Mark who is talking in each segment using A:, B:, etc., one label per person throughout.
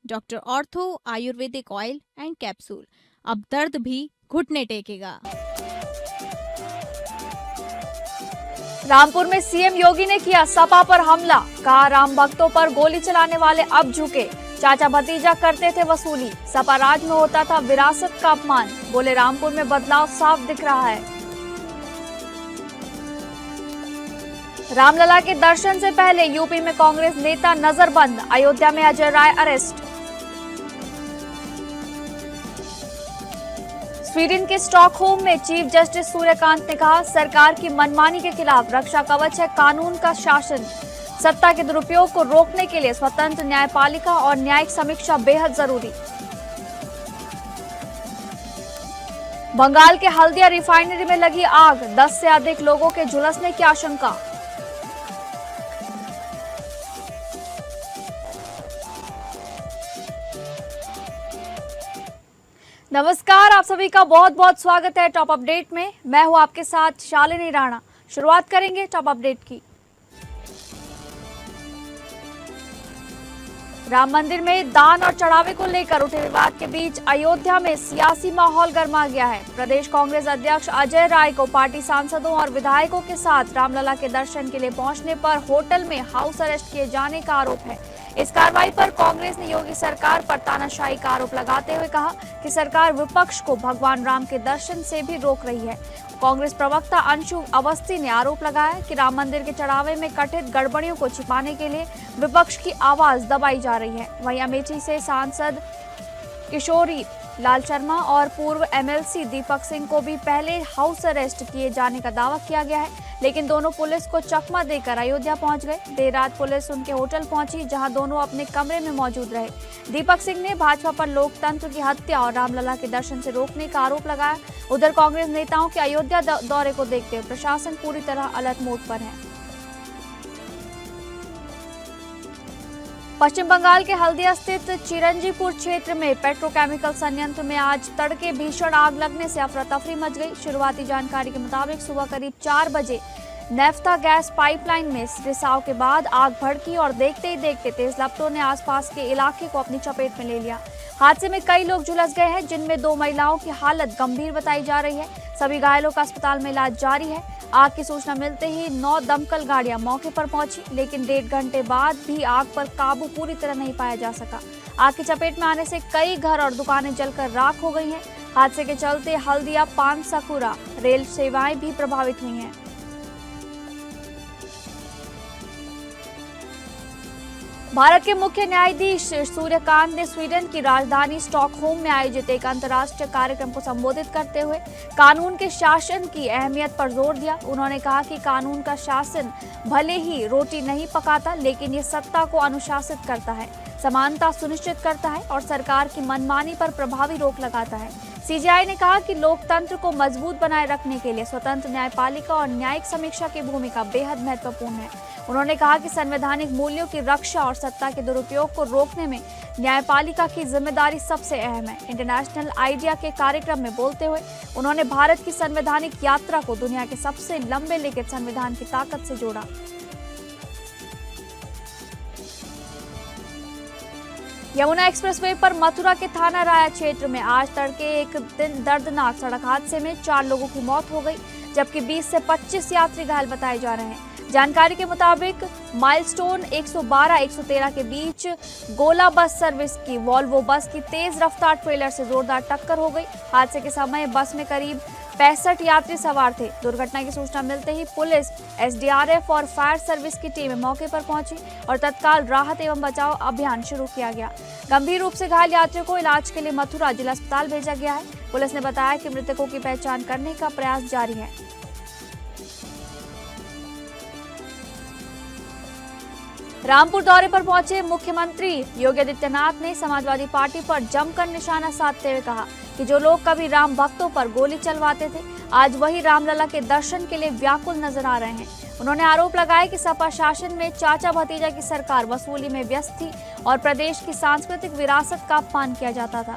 A: Doctor ortho Ayurvedic oil and capsule, अब दर्द भी घुटने टेकेगा।
B: रामपुर में सीएम योगी ने किया सपा पर हमला, कहा राम भक्तों पर गोली चलाने वाले अब झुके, चाचा भतीजा करते थे वसूली, सपा राज में होता था विरासत का अपमान, बोले रामपुर में बदलाव साफ दिख रहा है। रामलला के दर्शन से पहले यूपी में कांग्रेस नेता नजरबंद, अयोध्या में अजय राय अरेस्ट। स्वीडन के स्टॉकहोम में चीफ जस्टिस सूर्यकांत ने कहा सरकार की मनमानी के खिलाफ रक्षा कवच है कानून का शासन, सत्ता के दुरुपयोग को रोकने के लिए स्वतंत्र न्यायपालिका और न्यायिक समीक्षा बेहद जरूरी। बंगाल के हल्दिया रिफाइनरी में लगी आग, 10 से अधिक लोगों के झुलसने की आशंका। नमस्कार, आप सभी का बहुत बहुत स्वागत है टॉप अपडेट में। मैं हूं आपके साथ शालिनी राणा। शुरुआत करेंगे टॉप अपडेट की। राम मंदिर में दान और चढ़ावे को लेकर उठे विवाद के बीच अयोध्या में सियासी माहौल गर्मा गया है। प्रदेश कांग्रेस अध्यक्ष अजय राय को पार्टी सांसदों और विधायकों के साथ रामलला के दर्शन के लिए पहुंचने पर होटल में हाउस अरेस्ट किए जाने का आरोप है। इस कार्रवाई पर कांग्रेस ने योगी सरकार पर तानाशाही का आरोप लगाते हुए कहा कि सरकार विपक्ष को भगवान राम के दर्शन से भी रोक रही है। कांग्रेस प्रवक्ता अंशु अवस्थी ने आरोप लगाया कि राम मंदिर के चढ़ावे में कथित गड़बड़ियों को छिपाने के लिए विपक्ष की आवाज दबाई जा रही है। वहीं अमेठी से सांसद किशोरी लाल शर्मा और पूर्व एमएलसी दीपक सिंह को भी पहले हाउस अरेस्ट किए जाने का दावा किया गया है, लेकिन दोनों पुलिस को चकमा देकर अयोध्या पहुंच गए। देर रात पुलिस उनके होटल पहुंची, जहां दोनों अपने कमरे में मौजूद रहे। दीपक सिंह ने भाजपा पर लोकतंत्र की हत्या और रामलला के दर्शन से रोकने का आरोप लगाया। उधर कांग्रेस नेताओं के अयोध्या दौरे को देखते हुए प्रशासन पूरी तरह अलर्ट मोड पर है। पश्चिम बंगाल के हल्दिया स्थित चिरंजीपुर क्षेत्र में पेट्रोकेमिकल संयंत्र में आज तड़के भीषण आग लगने से अफरा तफरी मच गई। शुरुआती जानकारी के मुताबिक सुबह करीब 4 बजे नेफ्था गैस पाइपलाइन में रिसाव के बाद आग भड़की और देखते ही देखते तेज लपटों ने आसपास के इलाके को अपनी चपेट में ले लिया। हादसे में कई लोग झुलस गए हैं, जिनमें 2 महिलाओं की हालत गंभीर बताई जा रही है। सभी घायलों का अस्पताल में इलाज जारी है। आग की सूचना मिलते ही 9 दमकल गाड़ियां मौके पर पहुंची, लेकिन 1.5 घंटे बाद भी आग पर काबू पूरी तरह नहीं पाया जा सका। आग की चपेट में आने से कई घर और दुकानें जलकर राख हो गई हैं। हादसे के चलते हल्दिया पानसकुरा रेल सेवाएं भी प्रभावित हुई हैं। भारत के मुख्य न्यायाधीश सूर्यकांत ने स्वीडन की राजधानी स्टॉकहोम में आयोजित एक अंतर्राष्ट्रीय कार्यक्रम को संबोधित करते हुए कानून के शासन की अहमियत पर जोर दिया। उन्होंने कहा कि कानून का शासन भले ही रोटी नहीं पकाता, लेकिन ये सत्ता को अनुशासित करता है, समानता सुनिश्चित करता है और सरकार की मनमानी पर प्रभावी रोक लगाता है। सीजेआई ने कहा कि लोकतंत्र को मजबूत बनाए रखने के लिए स्वतंत्र न्यायपालिका और न्यायिक समीक्षा की भूमिका बेहद महत्वपूर्ण है। उन्होंने कहा कि संवैधानिक मूल्यों की रक्षा और सत्ता के दुरुपयोग को रोकने में न्यायपालिका की जिम्मेदारी सबसे अहम है। इंटरनेशनल आइडिया के कार्यक्रम में बोलते हुए उन्होंने भारत की संवैधानिक यात्रा को दुनिया के सबसे लंबे लिखित संविधान की ताकत से जोड़ा। यमुना एक्सप्रेसवे पर मथुरा के थाना राया क्षेत्र में आज तड़के एक दिन दर्दनाक सड़क हादसे में 4 लोगों की मौत हो गई, जबकि 20 से 25 यात्री घायल बताए जा रहे हैं। जानकारी के मुताबिक माइलस्टोन 112-113 के बीच गोला बस सर्विस की वॉल्वो बस की तेज रफ्तार ट्रेलर से जोरदार टक्कर हो गई। हादसे के समय बस में करीब 65 यात्री सवार थे। दुर्घटना की सूचना मिलते ही पुलिस, एसडीआरएफ और फायर सर्विस की टीमें मौके पर पहुंची और तत्काल राहत एवं बचाव अभियान शुरू किया गया। गंभीर रूप से घायल यात्रियों को इलाज के लिए मथुरा जिला अस्पताल भेजा गया है। पुलिस ने बताया कि मृतकों की पहचान करने का प्रयास जारी है। रामपुर दौरे पर पहुंचे मुख्यमंत्री योगी आदित्यनाथ ने समाजवादी पार्टी पर जमकर निशाना साधते हुए कहा कि जो लोग कभी राम भक्तों पर गोली चलवाते थे, आज वही रामलला के दर्शन के लिए व्याकुल नजर आ रहे हैं। उन्होंने आरोप लगाया कि सपा शासन में चाचा भतीजा की सरकार वसूली में व्यस्त थी और प्रदेश की सांस्कृतिक विरासत का अपमान किया जाता था।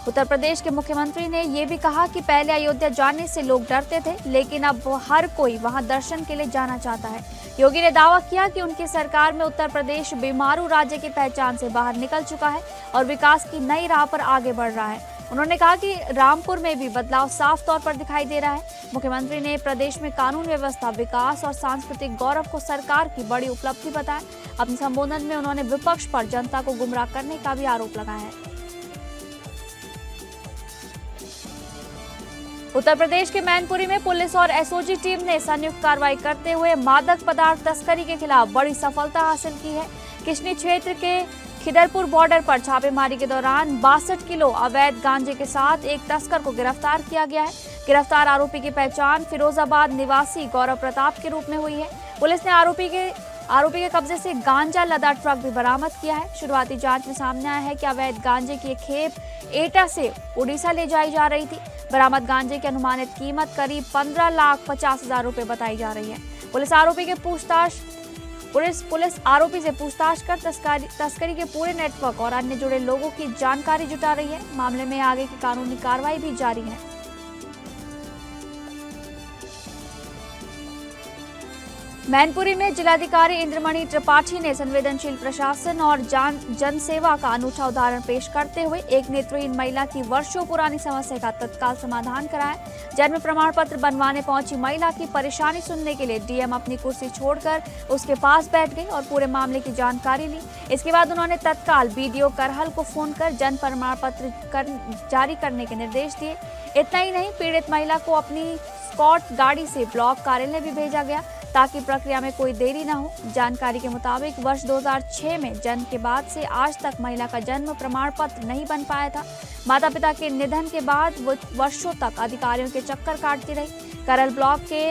B: उत्तर प्रदेश के मुख्यमंत्री ने ये भी कहा कि पहले अयोध्या जाने से लोग डरते थे, लेकिन अब हर कोई वहां दर्शन के लिए जाना चाहता है। योगी ने दावा किया कि उनकी सरकार में उत्तर प्रदेश बीमारू राज्य की पहचान से बाहर निकल चुका है और विकास की नई राह पर आगे बढ़ रहा है। उन्होंने कहा कि रामपुर में भी बदलाव साफ तौर पर दिखाई दे रहा है। मुख्यमंत्री ने प्रदेश में कानून व्यवस्था, विकास और सांस्कृतिक गौरव को सरकार की बड़ी उपलब्धि बताया। अपने संबोधन में उन्होंने विपक्ष पर जनता को गुमराह करने का भी आरोप लगाया है। उत्तर प्रदेश के मैनपुरी में पुलिस और एसओजी टीम ने संयुक्त कार्रवाई करते हुए मादक पदार्थ तस्करी के खिलाफ बड़ी सफलता हासिल की है। किशनी क्षेत्र के खिदरपुर बॉर्डर पर छापेमारी के दौरान 62 किलो अवैध गांजे के साथ एक तस्कर को गिरफ्तार किया गया है। गिरफ्तार आरोपी की पहचान फिरोजाबाद निवासी गौरव प्रताप के रूप में हुई है। पुलिस ने आरोपी के कब्जे से गांजा लदा ट्रक भी बरामद किया है। शुरुआती जांच में सामने आया है कि अवैध गांजे की एक खेप एटा से उड़ीसा ले जाई जा रही थी। बरामद गांजे की अनुमानित कीमत करीब 15,50,000 रुपए बताई जा रही है। पुलिस आरोपी से पूछताछ कर तस्करी के पूरे नेटवर्क और अन्य जुड़े लोगों की जानकारी जुटा रही है। मामले में आगे की कानूनी कार्रवाई भी जारी है। मैनपुरी में जिलाधिकारी इंद्रमणि त्रिपाठी ने संवेदनशील प्रशासन और जन सेवा का अनूठा उदाहरण पेश करते हुए एक नेत्रहीन महिला की वर्षों पुरानी समस्या का तत्काल समाधान कराया। जन्म प्रमाण पत्र बनवाने पहुंची महिला की परेशानी सुनने के लिए डीएम अपनी कुर्सी छोड़कर उसके पास बैठ गई और पूरे मामले की जानकारी ली। इसके बाद उन्होंने तत्काल बीडीओ करहल को फोन कर जन्म प्रमाण पत्र जारी करने के निर्देश दिए। इतना ही नहीं, पीड़ित महिला को अपनी स्कॉट गाड़ी से ब्लॉक कार्यालय भी भेजा गया ताकि प्रक्रिया में कोई देरी न हो। जानकारी के मुताबिक वर्ष 2006 में जन्म के बाद से आज तक महिला का जन्म प्रमाण पत्र नहीं बन पाया था। माता पिता के निधन के बाद वो वर्षों तक अधिकारियों के चक्कर काटती रही। करल ब्लॉक के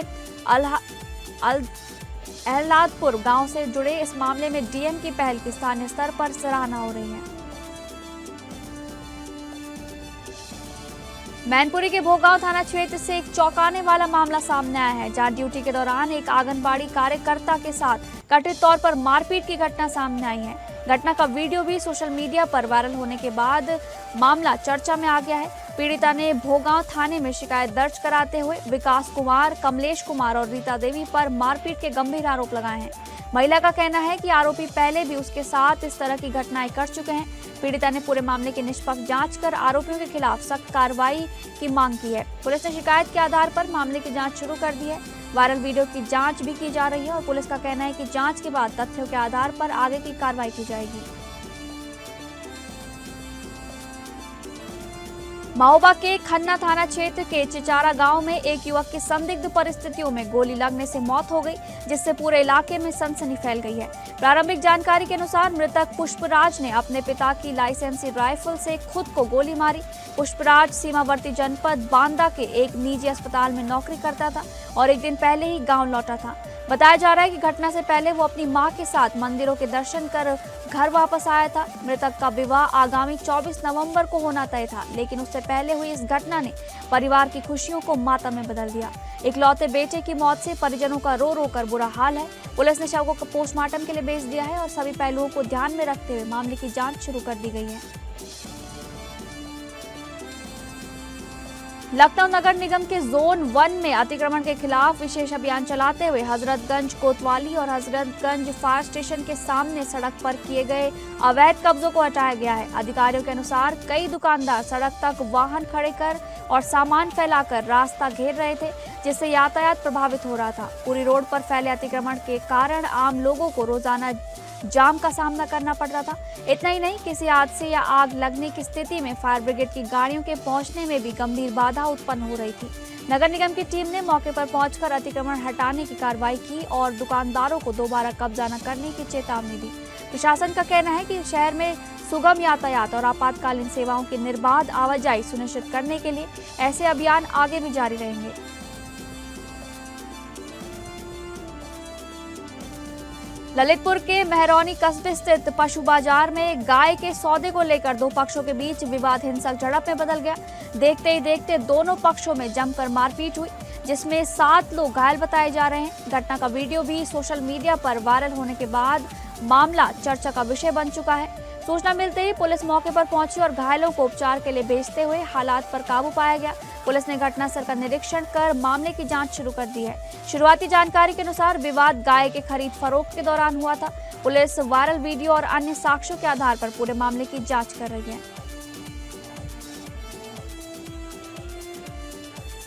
B: अहलादपुर गांव से जुड़े इस मामले में डीएम की पहल की स्थानीय स्तर पर सराहना हो रही है। मैनपुरी के भोगांव थाना क्षेत्र से एक चौंकाने वाला मामला सामने आया है, जहां ड्यूटी के दौरान एक आंगनबाड़ी कार्यकर्ता के साथ कथित तौर पर मारपीट की घटना सामने आई है। घटना का वीडियो भी सोशल मीडिया पर वायरल होने के बाद मामला चर्चा में आ गया है। पीड़िता ने भोगांव थाने में शिकायत दर्ज कराते हुए विकास कुमार, कमलेश कुमार और रीता देवी पर मारपीट के गंभीर आरोप लगाए हैं। महिला का कहना है कि आरोपी पहले भी उसके साथ इस तरह की घटनाएं कर चुके हैं। पीड़िता ने पूरे मामले की निष्पक्ष जांच कर आरोपियों के खिलाफ सख्त कार्रवाई की मांग की है। पुलिस ने शिकायत के आधार पर मामले की जांच शुरू कर दी है। वायरल वीडियो की जांच भी की जा रही है और पुलिस का कहना है कि जांच के बाद तथ्यों के आधार पर आगे की कार्रवाई की जाएगी। महोबा के खन्ना थाना क्षेत्र के चिचारा गांव में एक युवक की संदिग्ध परिस्थितियों में गोली लगने से मौत हो गई, जिससे पूरे इलाके में सनसनी फैल गई है। प्रारंभिक जानकारी के अनुसार मृतक पुष्पराज ने अपने पिता की लाइसेंसी राइफल से खुद को गोली मारी। पुष्पराज सीमावर्ती जनपद बांदा के एक निजी अस्पताल में नौकरी करता था और एक दिन पहले ही गाँव लौटा था। बताया जा रहा है कि घटना से पहले वो अपनी मां के साथ मंदिरों के दर्शन कर घर वापस आया था। मृतक का विवाह आगामी 24 नवंबर को होना तय था, लेकिन उससे पहले हुई इस घटना ने परिवार की खुशियों को मातम में बदल दिया। इकलौते बेटे की मौत से परिजनों का रो रो कर बुरा हाल है। पुलिस ने शव को पोस्टमार्टम के लिए भेज दिया है और सभी पहलुओं को ध्यान में रखते हुए मामले की जाँच शुरू कर दी गई है। लखनऊ नगर निगम के जोन 1 में अतिक्रमण के खिलाफ विशेष अभियान चलाते हुए हजरतगंज कोतवाली और हजरतगंज फायर स्टेशन के सामने सड़क पर किए गए अवैध कब्जों को हटाया गया है। अधिकारियों के अनुसार कई दुकानदार सड़क तक वाहन खड़े कर और सामान फैलाकर रास्ता घेर रहे थे, जिससे यातायात प्रभावित हो रहा था। पूरी रोड पर फैले अतिक्रमण के कारण आम लोगों को रोजाना जाम का सामना करना पड़ रहा था। इतना ही नहीं, किसी हादसे या आग लगने की स्थिति में फायर ब्रिगेड की गाड़ियों के पहुंचने में भी गंभीर बाधा उत्पन्न हो रही थी। नगर निगम की टीम ने मौके पर पहुंचकर अतिक्रमण हटाने की कार्रवाई की और दुकानदारों को दोबारा कब्जा न करने की चेतावनी दी। प्रशासन का कहना है कि शहर में सुगम यातायात और आपातकालीन सेवाओं की निर्बाध आवाजाही सुनिश्चित करने के लिए ऐसे अभियान आगे भी जारी रहेंगे। ललितपुर के मेहरौनी कस्बे स्थित पशु बाजार में गाय के सौदे को लेकर दो पक्षों के बीच विवाद हिंसक झड़प में बदल गया। देखते ही देखते दोनों पक्षों में जमकर मारपीट हुई, जिसमें 7 लोग घायल बताए जा रहे हैं। घटना का वीडियो भी सोशल मीडिया पर वायरल होने के बाद मामला चर्चा का विषय बन चुका है। सूचना मिलते ही पुलिस मौके पर पहुंची और घायलों को उपचार के लिए भेजते हुए हालात पर काबू पाया गया। पुलिस ने घटनास्थल का निरीक्षण कर मामले की जांच शुरू कर दी है। शुरुआती जानकारी के अनुसार विवाद गाय के खरीद फरोख्त के दौरान हुआ था। पुलिस वायरल वीडियो और अन्य साक्ष्यों के आधार पर पूरे मामले की जांच कर रही है।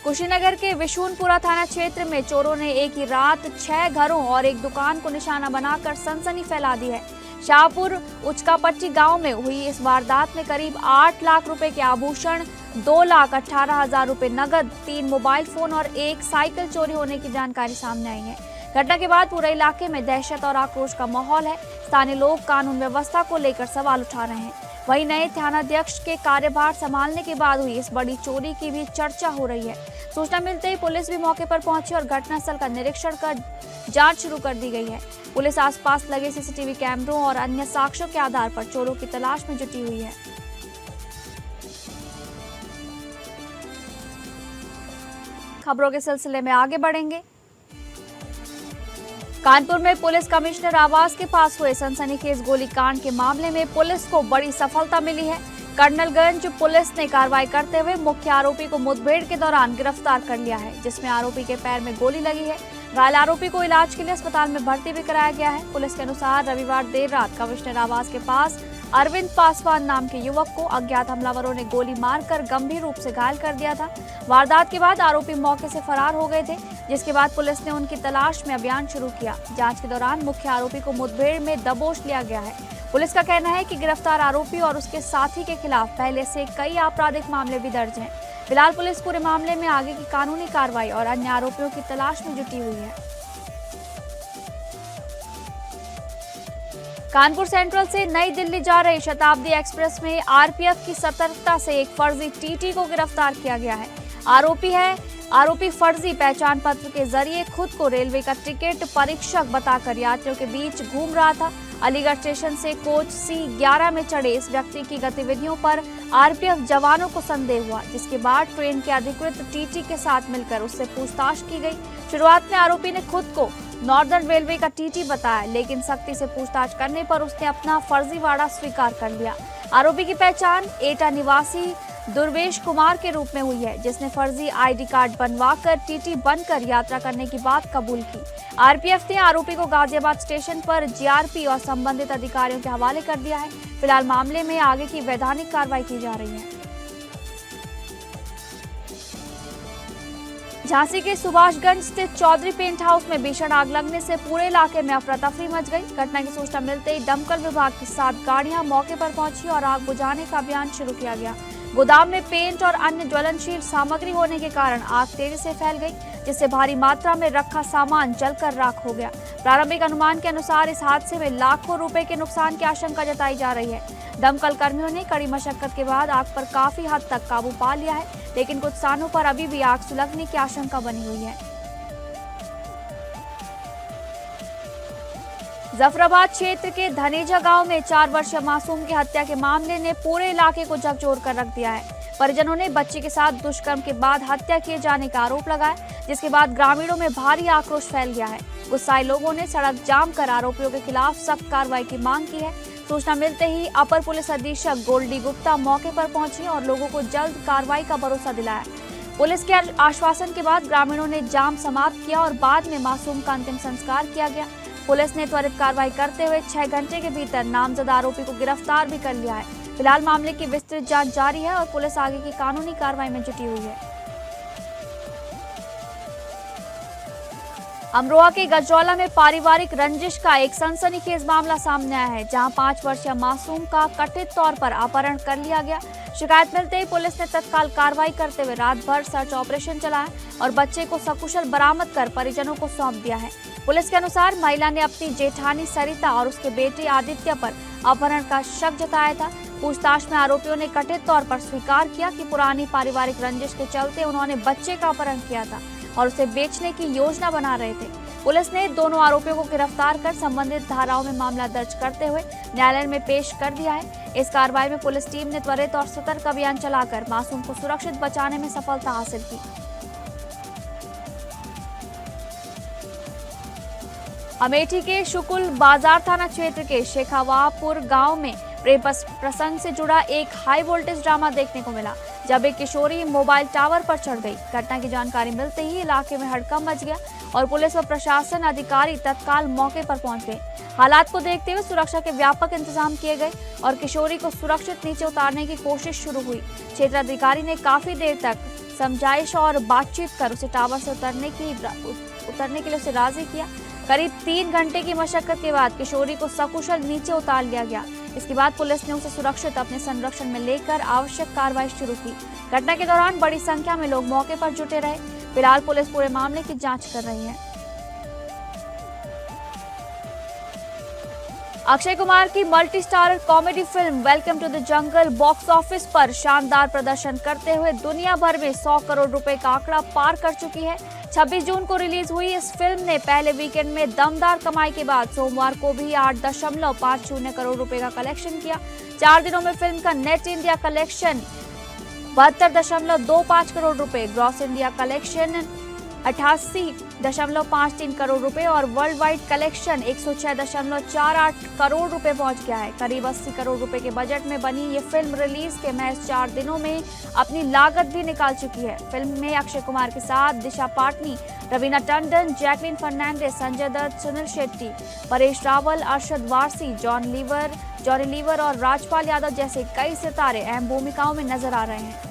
B: कुशीनगर के विशुनपुरा थाना क्षेत्र में चोरों ने एक ही रात 6 घरों और एक दुकान को निशाना बनाकर सनसनी फैला दी है। शाहपुर उचकापट्टी गांव में हुई इस वारदात में करीब 8 लाख रुपए के आभूषण, 2,18,000 रुपए नगद, 3 मोबाइल फोन और एक साइकिल चोरी होने की जानकारी सामने आई है। घटना के बाद पूरे इलाके में दहशत और आक्रोश का माहौल है। स्थानीय लोग कानून व्यवस्था को लेकर सवाल उठा रहे हैं। वहीं नए थानाध्यक्ष के कार्यभार संभालने के बाद हुई इस बड़ी चोरी की भी चर्चा हो रही है। सूचना मिलते ही पुलिस भी मौके पर पहुंची और घटनास्थल का निरीक्षण कर जांच शुरू कर दी गई है। पुलिस आसपास लगे सीसीटीवी कैमरों और अन्य साक्ष्यों के आधार पर चोरों की तलाश में जुटी हुई है। खबरों के सिलसिले में आगे बढ़ेंगे। कानपुर में पुलिस कमिश्नर आवास के पास हुए सनसनीखेज गोलीकांड के मामले में पुलिस को बड़ी सफलता मिली है। कर्नलगंज पुलिस ने कार्रवाई करते हुए मुख्य आरोपी को मुठभेड़ के दौरान गिरफ्तार कर लिया है, जिसमें आरोपी के पैर में गोली लगी है। घायल आरोपी को इलाज के लिए अस्पताल में भर्ती भी कराया गया है। पुलिस के अनुसार रविवार देर रात कमिश्नर आवास के पास अरविंद पासवान नाम के युवक को अज्ञात हमलावरों ने गोली मारकर गंभीर रूप से घायल कर दिया था। वारदात के बाद आरोपी मौके से फरार हो गए थे, जिसके बाद पुलिस ने उनकी तलाश में अभियान शुरू किया। जांच के दौरान मुख्य आरोपी को मुठभेड़ में दबोच लिया गया है। पुलिस का कहना है कि गिरफ्तार आरोपी और उसके साथी के खिलाफ पहले से कई आपराधिक मामले भी दर्ज हैं। फिलहाल पुलिस पूरे मामले में आगे की कानूनी कार्रवाई और अन्य आरोपियों की तलाश में जुटी हुई है। कानपुर सेंट्रल से नई दिल्ली जा रही शताब्दी एक्सप्रेस में आरपीएफ की सतर्कता से एक फर्जी टीटी को गिरफ्तार किया गया है। आरोपी फर्जी पहचान पत्र के जरिए खुद को रेलवे का टिकट परीक्षक बताकर यात्रियों के बीच घूम रहा था। अलीगढ़ स्टेशन से कोच C11 में चढ़े इस व्यक्ति की गतिविधियों पर आरपीएफ जवानों को संदेह हुआ, जिसके बाद ट्रेन के अधिकृत टीटी के साथ मिलकर उससे पूछताछ की गई। शुरुआत में आरोपी ने खुद को नॉर्दर्न रेलवे का टीटी बताया, लेकिन सख्ती से पूछताछ करने पर उसने अपना फर्जीवाड़ा स्वीकार कर लिया। आरोपी की पहचान एटा निवासी दुर्वेश कुमार के रूप में हुई है, जिसने फर्जी आईडी कार्ड बनवाकर टीटी बनकर यात्रा करने की बात कबूल की। आरपीएफ ने आरोपी को गाजियाबाद स्टेशन पर जीआरपी और संबंधित अधिकारियों के हवाले कर दिया है। फिलहाल मामले में आगे की वैधानिक कार्रवाई की जा रही है। झांसी के सुभाषगंज स्थित चौधरी पेंट हाउस में भीषण आग लगने से पूरे इलाके में अफरा तफरी मच गई। घटना की सूचना मिलते ही दमकल विभाग की 7 गाड़ियां मौके पर पहुंची और आग बुझाने का अभियान शुरू किया गया। गोदाम में पेंट और अन्य ज्वलनशील सामग्री होने के कारण आग तेजी से फैल गई, जिससे भारी मात्रा में रखा सामान जलकर राख हो गया। प्रारंभिक अनुमान के अनुसार इस हादसे में लाखों रुपए के नुकसान की आशंका जताई जा रही है। दमकल कर्मियों ने कड़ी मशक्कत के बाद आग पर काफी हद तक काबू पा लिया है, लेकिन कुछ स्थानों पर अभी भी आग सुलगने की आशंका बनी हुई है। जफराबाद क्षेत्र के धनेजा गांव में 4 वर्षीय मासूम की हत्या के मामले ने पूरे इलाके को झकझोर कर रख दिया है। परिजनों ने बच्चे के साथ दुष्कर्म के बाद हत्या किए जाने का आरोप लगाया, जिसके बाद ग्रामीणों में भारी आक्रोश फैल गया है। गुस्साए लोगों ने सड़क जाम कर आरोपियों के खिलाफ सख्त कार्रवाई की मांग की है। सूचना मिलते ही अपर पुलिस अधीक्षक गोल्डी गुप्ता मौके पर पहुंची और लोगों को जल्द कार्रवाई का भरोसा दिलाया। पुलिस के आश्वासन के बाद ग्रामीणों ने जाम समाप्त किया और बाद में मासूम का अंतिम संस्कार किया गया। पुलिस ने त्वरित कार्रवाई करते हुए 6 घंटे के भीतर नामजद आरोपी को गिरफ्तार भी कर लिया है। फिलहाल मामले की विस्तृत जांच जारी है और पुलिस आगे की कानूनी कार्रवाई में जुटी हुई है। अमरोहा के गजरौला में पारिवारिक रंजिश का एक सनसनीखेज मामला सामने आया है, जहां 5 वर्षीय मासूम का कथित तौर पर अपहरण कर लिया गया। शिकायत मिलते ही पुलिस ने तत्काल कार्रवाई करते हुए रात भर सर्च ऑपरेशन चलाया और बच्चे को सकुशल बरामद कर परिजनों को सौंप दिया है। पुलिस के अनुसार महिला ने अपनी जेठानी सरिता और उसके बेटे आदित्य पर अपहरण का शक जताया था। पूछताछ में आरोपियों ने कथित तौर पर स्वीकार किया कि पुरानी पारिवारिक रंजिश के चलते उन्होंने बच्चे का अपहरण किया था और उसे बेचने की योजना बना रहे थे। पुलिस ने दोनों आरोपियों को गिरफ्तार कर संबंधित धाराओं में मामला दर्ज करते हुए न्यायालय में पेश कर दिया है। इस कार्रवाई में पुलिस टीम ने त्वरित और सतर्क अभियान चलाकर मासूम को सुरक्षित बचाने में सफलता हासिल की। अमेठी के शुकुल बाजार थाना क्षेत्र के शेखावापुर गांव में प्रेम प्रसंग से जुड़ा एक हाई वोल्टेज ड्रामा देखने को मिला, जब एक किशोरी मोबाइल टावर पर चढ़ गई। घटना की जानकारी मिलते ही इलाके में हड़कंप मच गया और पुलिस व प्रशासन अधिकारी तत्काल मौके पर पहुंच गए। हालात को देखते हुए सुरक्षा के व्यापक इंतजाम किए गए और किशोरी को सुरक्षित नीचे उतारने की कोशिश शुरू हुई। क्षेत्राधिकारी ने काफी देर तक समझाइश और बातचीत कर उसे टावर से उतरने के लिए उसे राजी किया। करीब 3 घंटे की मशक्कत के बाद किशोरी को सकुशल नीचे उतार लिया गया। इसके बाद पुलिस ने उसे सुरक्षित अपने संरक्षण में लेकर आवश्यक कार्रवाई शुरू की। घटना के दौरान बड़ी संख्या में लोग मौके पर जुटे रहे। फिलहाल पुलिस पूरे मामले की जांच कर रही है। अक्षय कुमार की multi starrer comedy film welcome to the jungle box office पर शानदार प्रदर्शन करते हुए दुनिया भर में 100 करोड़ रुपए का आंकड़ा पार कर चुकी है। 26 जून को रिलीज हुई इस फिल्म ने पहले वीकेंड में दमदार कमाई के बाद सोमवार को भी 8.50 करोड़ रुपए का कलेक्शन किया। 4 दिनों में फिल्म का नेट इंडिया कलेक्शन 72.25 करोड़ रुपए, ग्रॉस इंडिया कलेक्शन 88.53 करोड़ रुपए और वर्ल्ड वाइड कलेक्शन 106.48 करोड़ रुपए पहुंच गया है। करीब 80 करोड़ रुपए के बजट में बनी ये फिल्म रिलीज के महज 4 दिनों में अपनी लागत भी निकाल चुकी है। फिल्म में अक्षय कुमार के साथ दिशा पाटनी, रवीना टंडन, जैकलीन फर्नांडिस, संजय दत्त, सुनील शेट्टी, परेश रावल, अरशद वारसी, जॉनी लीवर और राजपाल यादव जैसे कई सितारे अहम भूमिकाओं में नजर आ रहे हैं।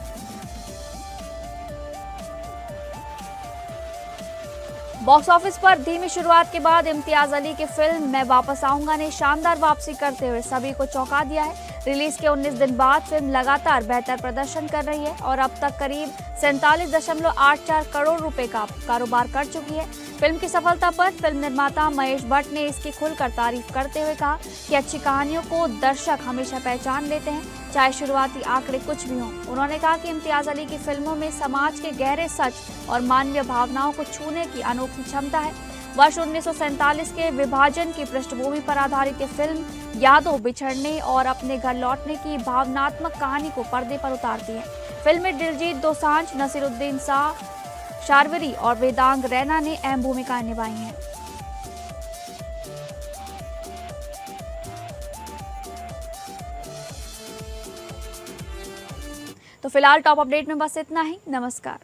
B: बॉक्स ऑफिस पर धीमी शुरुआत के बाद इम्तियाज अली की फिल्म मैं वापस आऊंगा ने शानदार वापसी करते हुए सभी को चौंका दिया है। रिलीज के 19 दिन बाद फिल्म लगातार बेहतर प्रदर्शन कर रही है और अब तक करीब 47.84 करोड़ रुपए का कारोबार कर चुकी है। फिल्म की सफलता पर फिल्म निर्माता महेश भट्ट ने इसकी खुलकर तारीफ करते हुए कहा कि अच्छी कहानियों को दर्शक हमेशा पहचान लेते हैं, चाहे शुरुआती आंकड़े कुछ भी हों। उन्होंने कहा कि इम्तियाज अली की फिल्मों में समाज के गहरे सच और मानवीय भावनाओं को छूने की अनोखी क्षमता है। वर्ष 1947 के विभाजन की पृष्ठभूमि पर आधारित ये फिल्म यादों, बिछड़ने और अपने घर लौटने की भावनात्मक कहानी को पर्दे पर उतारती है। फिल्म में दिलजीत दोसांझ, नसीरुद्दीन शाह, शार्वरी और वेदांग रैना ने अहम भूमिकाएं निभाई हैं। तो फिलहाल टॉप अपडेट में बस इतना ही। नमस्कार।